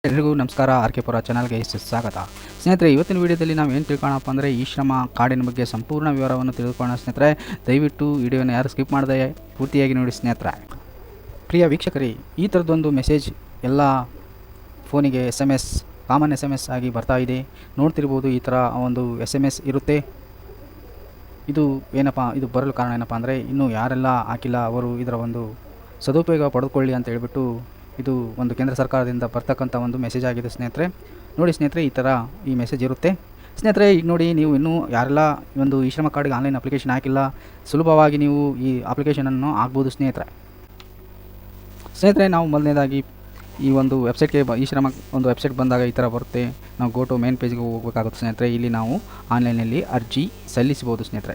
ಎಲ್ರಿಗೂ ನಮಸ್ಕಾರ. R K ಪುರ ಚಾನಲ್ಗೆ ಸ್ವಾಗತ. ಸ್ನೇಹಿತರೆ, ಇವತ್ತಿನ ವಿಡಿಯೋದಲ್ಲಿ ನಾವು ಏನು ತಿಳ್ಕೊಳ್ಳೋಣಪ್ಪ ಅಂದರೆ ಈ ಶ್ರಮ ಕಾರ್ಡಿನ ಬಗ್ಗೆ ಸಂಪೂರ್ಣ ವಿವರವನ್ನು ತಿಳ್ಕೊಳ್ಳೋಣ. ಸ್ನೇಹಿತರೆ, ದಯವಿಟ್ಟು ವಿಡಿಯೋನ ಯಾರು ಸ್ಕಿಪ್ ಮಾಡದೆ ಪೂರ್ತಿಯಾಗಿ ನೋಡಿ. ಸ್ನೇಹಿತರೆ, ಪ್ರಿಯ ವೀಕ್ಷಕರೇ, ಈ ಥರದ್ದೊಂದು ಮೆಸೇಜ್ ಎಲ್ಲ ಫೋನಿಗೆ SMS ಕಾಮನ್ SMS ಆಗಿ ಬರ್ತಾ ಇದೆ. ನೋಡ್ತಿರ್ಬೋದು, ಈ ಥರ ಒಂದು SMS ಇರುತ್ತೆ. ಇದು ಬರಲು ಕಾರಣ ಏನಪ್ಪ ಅಂದರೆ, ಇನ್ನೂ ಯಾರೆಲ್ಲ ಹಾಕಿಲ್ಲ ಅವರು ಇದರ ಒಂದು ಸದುಪಯೋಗ ಪಡೆದುಕೊಳ್ಳಿ ಅಂತ ಹೇಳ್ಬಿಟ್ಟು ಇದು ಒಂದು ಕೇಂದ್ರ ಸರ್ಕಾರದಿಂದ ಬರ್ತಕ್ಕಂಥ ಒಂದು ಮೆಸೇಜ್ ಆಗಿದೆ. ಸ್ನೇಹಿತರೆ ನೋಡಿ, ಸ್ನೇಹಿತರೆ, ಈ ಮೆಸೇಜ್ ಇರುತ್ತೆ. ಸ್ನೇಹಿತರೆ, ಈಗ ನೋಡಿ, ನೀವು ಇನ್ನೂ ಯಾರೆಲ್ಲ ಒಂದು ಈ ಶ್ರಮ ಕಾರ್ಡ್ಗೆ ಆನ್ಲೈನ್ ಅಪ್ಲಿಕೇಶನ್ ಹಾಕಿಲ್ಲ, ಸುಲಭವಾಗಿ ನೀವು ಈ ಅಪ್ಲಿಕೇಶನನ್ನು ಆಗ್ಬೋದು. ಸ್ನೇಹಿತರೆ, ನಾವು ಮೊದಲನೇದಾಗಿ ಈ ಒಂದು ವೆಬ್ಸೈಟ್ಗೆ ಈ ಶ್ರಮ ಒಂದು ವೆಬ್ಸೈಟ್ ಬಂದಾಗ ಈ ಥರ ಬರುತ್ತೆ. ನಾವು ಗೋ ಟು ಮೇನ್ ಪೇಜ್ಗೆ ಹೋಗಬೇಕಾಗುತ್ತೆ. ಸ್ನೇಹಿತರೆ, ಇಲ್ಲಿ ನಾವು ಆನ್ಲೈನಲ್ಲಿ ಅರ್ಜಿ ಸಲ್ಲಿಸ್ಬೋದು. ಸ್ನೇಹಿತರೆ,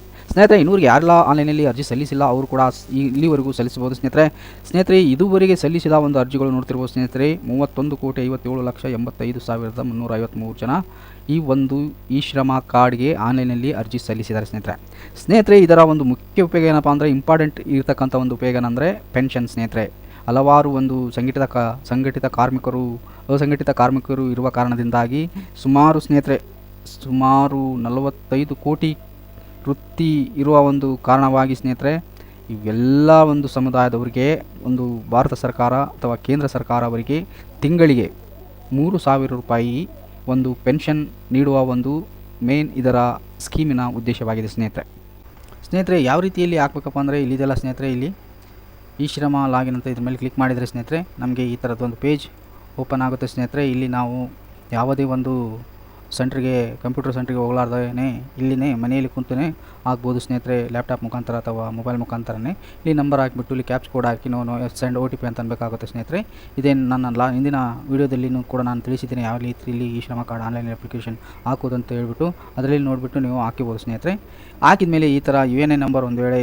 ಇನ್ನೂರಿಗೆ ಯಾರೆಲ್ಲ ಆನ್ಲೈನಲ್ಲಿ ಅರ್ಜಿ ಸಲ್ಲಿಸಿಲ್ಲ ಅವರು ಕೂಡ ಇಲ್ಲಿವರೆಗೂ ಸಲ್ಲಿಸ್ಬೋದು. ಸ್ನೇಹಿತರೆ, ಇದುವರೆಗೆ ಸಲ್ಲಿಸಿದ ಒಂದು ಅರ್ಜಿಗಳು ನೋಡ್ತಿರ್ಬೋದು. ಸ್ನೇಹಿತರೆ, 31,57,85,353 ಜನ ಈ ಒಂದು ಈ ಶ್ರಮ ಕಾರ್ಡ್ಗೆ ಆನ್ಲೈನಲ್ಲಿ ಅರ್ಜಿ ಸಲ್ಲಿಸಿದ್ದಾರೆ. ಸ್ನೇಹಿತರೆ, ಇದರ ಒಂದು ಮುಖ್ಯ ಉಪಯೋಗ ಏನಪ್ಪ ಅಂದರೆ, ಇಂಪಾರ್ಟೆಂಟ್ ಇರತಕ್ಕಂಥ ಒಂದು ಉಪಯೋಗ ಏನಂದರೆ ಪೆನ್ಷನ್. ಸ್ನೇಹಿತರೆ, ಹಲವಾರು ಒಂದು ಸಂಘಟಿತ ಕಾರ್ಮಿಕರು, ಅಸಂಘಟಿತ ಕಾರ್ಮಿಕರು ಇರುವ ಕಾರಣದಿಂದಾಗಿ ಸುಮಾರು 45 ಕೋಟಿ ವೃತ್ತಿ ಇರುವ ಒಂದು ಕಾರಣವಾಗಿ ಸ್ನೇಹಿತರೆ, ಇವೆಲ್ಲ ಒಂದು ಸಮುದಾಯದವರಿಗೆ ಒಂದು ಭಾರತ ಸರ್ಕಾರ ಅಥವಾ ಕೇಂದ್ರ ಸರ್ಕಾರ ಅವರಿಗೆ ತಿಂಗಳಿಗೆ 3,000 ರೂಪಾಯಿ ಒಂದು ಪೆನ್ಷನ್ ನೀಡುವ ಒಂದು ಮೇನ್ ಇದರ ಸ್ಕೀಮಿನ ಉದ್ದೇಶವಾಗಿದೆ. ಸ್ನೇಹಿತರೆ, ಯಾವ ರೀತಿಯಲ್ಲಿ ಹಾಕ್ಬೇಕಪ್ಪ ಅಂದರೆ ಇಲ್ಲಿದೆಲ್ಲ. ಸ್ನೇಹಿತರೆ, ಇಲ್ಲಿ ಈ ಶ್ರಮ ಲಾಗಿನ್ ಅಂತ ಇದ್ರ ಮೇಲೆ ಕ್ಲಿಕ್ ಮಾಡಿದರೆ ಸ್ನೇಹಿತರೆ, ನಮಗೆ ಈ ಥರದ್ದೊಂದು ಪೇಜ್ ಓಪನ್ ಆಗುತ್ತೆ. ಸ್ನೇಹಿತರೆ, ಇಲ್ಲಿ ನಾವು ಯಾವುದೇ ಒಂದು ಕಂಪ್ಯೂಟರ್ ಸೆಂಟ್ರಿಗೆ ಹೋಗಲಾರ್ದೇ ಇಲ್ಲಿನೇ ಮನೆಯಲ್ಲಿ ಕುಂತೇ ಆಗ್ಬೋದು. ಸ್ನೇಹಿತರೆ, ಲ್ಯಾಪ್ಟಾಪ್ ಮುಖಾಂತರ ಅಥವಾ ಮೊಬೈಲ್ ಮುಖಾಂತರನೇ ಇಲ್ಲಿ ನಂಬರ್ ಹಾಕಿಬಿಟ್ಟು ಇಲ್ಲಿ ಕ್ಯಾಪ್ಸ್ ಕೋಡ್ ಹಾಕಿ ನಾವು ಸೆಂಡ್ OTP ಅಂತ ಅನ್ಬೇಕಾಗುತ್ತೆ. ಸ್ನೇಹಿತರೆ, ಇದೇನು ನನ್ನ ಹಿಂದಿನ ವೀಡಿಯೋದಲ್ಲಿನೂ ಕೂಡ ನಾನು ತಿಳಿಸಿದ್ದೀನಿ ಯಾವ ರೀತಿಯಲ್ಲಿ ಈ ಶ್ರಮ ಕಾರ್ಡ್ ಆನ್ಲೈನ್ ಅಪ್ಲಿಕೇಶನ್ ಹಾಕೋದಂತ ಹೇಳ್ಬಿಟ್ಟು ಅದರಲ್ಲಿ ನೋಡಿಬಿಟ್ಟು ನೀವು ಹಾಕಿಬೋದು. ಸ್ನೇಹಿತರೆ, ಹಾಕಿದ ಮೇಲೆ ಈ ಥರ UNA ನಂಬರ್ ಒಂದು ವೇಳೆ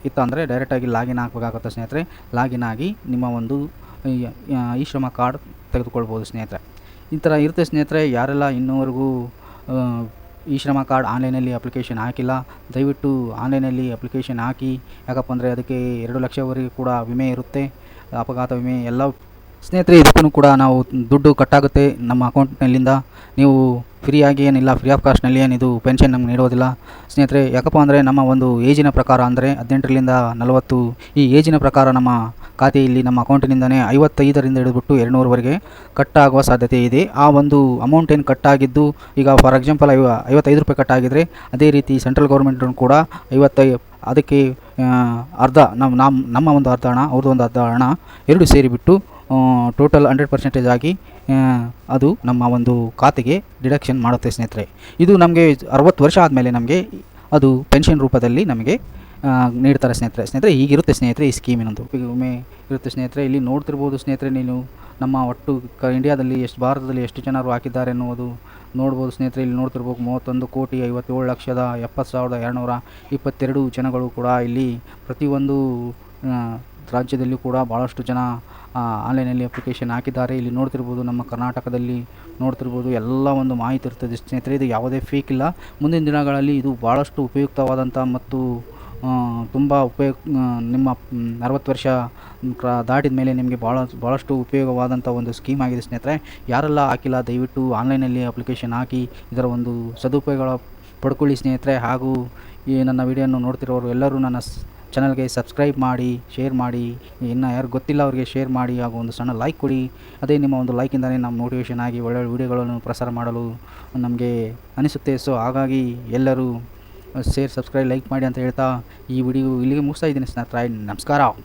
ಇತ್ತು ಅಂದರೆ ಡೈರೆಕ್ಟಾಗಿ ಲಾಗಿನ್ ಆಗಬೇಕಾಗುತ್ತೆ. ಸ್ನೇಹಿತರೆ, ಲಾಗಿನ್ ಆಗಿ ನಿಮ್ಮ ಒಂದು ಈ ಶ್ರಮ ಕಾರ್ಡ್ ತೆಗೆದುಕೊಳ್ಬೋದು. ಸ್ನೇಹಿತರೆ, ಈ ಥರ ಇರುತ್ತೆ. ಸ್ನೇಹಿತರೆ, ಯಾರೆಲ್ಲ ಇನ್ನೂವರೆಗೂ ಈ ಶ್ರಮ ಕಾರ್ಡ್ ಆನ್ಲೈನಲ್ಲಿ ಅಪ್ಲಿಕೇಶನ್ ಹಾಕಿಲ್ಲ, ದಯವಿಟ್ಟು ಆನ್ಲೈನಲ್ಲಿ ಅಪ್ಲಿಕೇಶನ್ ಹಾಕಿ. ಯಾಕಪ್ಪ ಅಂದರೆ ಅದಕ್ಕೆ 2 ಲಕ್ಷವರೆಗೂ ಕೂಡ ವಿಮೆ ಇರುತ್ತೆ, ಅಪಘಾತ ವಿಮೆ ಎಲ್ಲ. ಸ್ನೇಹಿತರೆ, ಇದಕ್ಕೂ ಕೂಡ ನಾವು ದುಡ್ಡು ಕಟ್ಟಾಗುತ್ತೆ ನಮ್ಮ ಅಕೌಂಟ್ನಲ್ಲಿಂದ. ನೀವು ಫ್ರೀಯಾಗಿ ಏನಿಲ್ಲ, ಫ್ರೀ ಆಫ್ ಕಾಸ್ಟ್ನಲ್ಲಿ ಏನಿದು ಪೆನ್ಷನ್ ನಮ್ಗೆ ನೀಡೋದಿಲ್ಲ. ಸ್ನೇಹಿತರೆ, ಯಾಕಪ್ಪ ಅಂದರೆ ನಮ್ಮ ಒಂದು ಏಜಿನ ಪ್ರಕಾರ ಅಂದರೆ 18ರಿಂದ 40 ಈ ಏಜಿನ ಪ್ರಕಾರ ನಮ್ಮ ಖಾತೆಯಲ್ಲಿ ನಮ್ಮ ಅಕೌಂಟಿನಿಂದಲೇ 55ರಿಂದ ಹಿಡಿದುಬಿಟ್ಟು 200ವರೆಗೆ ಕಟ್ಟಾಗುವ ಸಾಧ್ಯತೆ ಇದೆ. ಆ ಒಂದು ಅಮೌಂಟ್ ಏನು ಕಟ್ಟಾಗಿದ್ದು, ಈಗ ಫಾರ್ ಎಕ್ಸಾಂಪಲ್ 55 ರೂಪಾಯಿ ಕಟ್ಟಾಗಿದ್ದರೆ, ಅದೇ ರೀತಿ ಸೆಂಟ್ರಲ್ ಗೌರ್ಮೆಂಟು ಕೂಡ 55 ಅದಕ್ಕೆ ಅರ್ಧ ನಮ್ಮ ಒಂದು ಅರ್ಧ ಹಣ, ಅವ್ರದ್ದು ಒಂದು ಅರ್ಧ ಹಣ, ಎರಡು ಸೇರಿಬಿಟ್ಟು ಟೋಟಲ್ 100% ಆಗಿ ಅದು ನಮ್ಮ ಒಂದು ಖಾತೆಗೆ ಡಿಡಕ್ಷನ್ ಮಾಡುತ್ತೆ. ಸ್ನೇಹಿತರೆ, ಇದು ನಮಗೆ 60 ವರ್ಷ ಆದಮೇಲೆ ನಮಗೆ ಅದು ಪೆನ್ಷನ್ ರೂಪದಲ್ಲಿ ನಮಗೆ ನೀಡ್ತಾರೆ. ಸ್ನೇಹಿತರೆ, ಹೀಗಿರುತ್ತೆ ಸ್ನೇಹಿತರೆ ಈ ಸ್ಕೀಮಿನೊಂದು ವಿಮೆ ಇರುತ್ತೆ. ಸ್ನೇಹಿತರೆ, ಇಲ್ಲಿ ನೋಡ್ತಿರ್ಬೋದು. ಸ್ನೇಹಿತರೆ, ನೀನು ನಮ್ಮ ಒಟ್ಟು ಇಂಡಿಯಾದಲ್ಲಿ ಭಾರತದಲ್ಲಿ ಎಷ್ಟು ಜನರು ಹಾಕಿದ್ದಾರೆ ಎನ್ನುವುದು ನೋಡ್ಬೋದು. ಸ್ನೇಹಿತರೆ, ಇಲ್ಲಿ ನೋಡ್ತಿರ್ಬೋದು 31,57,70,222 ಜನಗಳು ಕೂಡ ಇಲ್ಲಿ ಪ್ರತಿಯೊಂದು ರಾಜ್ಯದಲ್ಲಿ ಕೂಡ ಭಾಳಷ್ಟು ಜನ ಆನ್ಲೈನಲ್ಲಿ ಅಪ್ಲಿಕೇಶನ್ ಹಾಕಿದ್ದಾರೆ. ಇಲ್ಲಿ ನೋಡ್ತಿರ್ಬೋದು, ನಮ್ಮ ಕರ್ನಾಟಕದಲ್ಲಿ ನೋಡ್ತಿರ್ಬೋದು, ಎಲ್ಲ ಒಂದು ಮಾಹಿತಿ ಇರ್ತದೆ. ಸ್ನೇಹಿತರೆ, ಇದು ಯಾವುದೇ ಫೇಕ್ ಇಲ್ಲ. ಮುಂದಿನ ದಿನಗಳಲ್ಲಿ ಇದು ಭಾಳಷ್ಟು ಉಪಯುಕ್ತವಾದಂಥ ಮತ್ತು ತುಂಬ ನಿಮ್ಮ 60 ವರ್ಷ ದಾಟಿದ ಮೇಲೆ ನಿಮಗೆ ಭಾಳಷ್ಟು ಉಪಯೋಗವಾದಂಥ ಒಂದು ಸ್ಕೀಮ್ ಆಗಿದೆ. ಸ್ನೇಹಿತರೆ, ಯಾರೆಲ್ಲ ಹಾಕಿಲ್ಲ ದಯವಿಟ್ಟು ಆನ್ಲೈನಲ್ಲಿ ಅಪ್ಲಿಕೇಶನ್ ಹಾಕಿ ಇದರ ಒಂದು ಸದುಪಯೋಗ ಪಡ್ಕೊಳ್ಳಿ. ಸ್ನೇಹಿತರೆ, ಹಾಗೂ ಈ ನನ್ನ ವಿಡಿಯೋವನ್ನು ನೋಡ್ತಿರೋರು ಎಲ್ಲರೂ ನನ್ನ ಚಾನಲ್ಗೆ ಸಬ್ಸ್ಕ್ರೈಬ್ ಮಾಡಿ, ಶೇರ್ ಮಾಡಿ, ಇನ್ನು ಯಾರು ಗೊತ್ತಿಲ್ಲ ಅವರಿಗೆ ಶೇರ್ ಮಾಡಿ, ಹಾಗೂ ಒಂದು ಸಣ್ಣ ಲೈಕ್ ಕೊಡಿ. ಅದೇ ನಿಮ್ಮ ಒಂದು ಲೈಕಿಂದಲೇ ನಮ್ಮ ಮೋಟಿವೇಶನ್ ಆಗಿ ಒಳ್ಳೊಳ್ಳೆ ವಿಡಿಯೋಗಳನ್ನು ಪ್ರಸಾರ ಮಾಡಲು ನಮಗೆ ಅನಿಸುತ್ತೆ. ಸೊ ಹಾಗಾಗಿ ಎಲ್ಲರೂ ಸಬ್ಸ್ಕ್ರೈಬ್, ಲೈಕ್ ಮಾಡಿ ಅಂತ ಹೇಳ್ತಾ ಈ ವಿಡಿಯೋ ಇಲ್ಲಿಗೆ ಮುಗಿಸ್ತಾ ಇದ್ದೀನಿ. ಸ್ನೇಹಿತರೆ, ನಮಸ್ಕಾರ.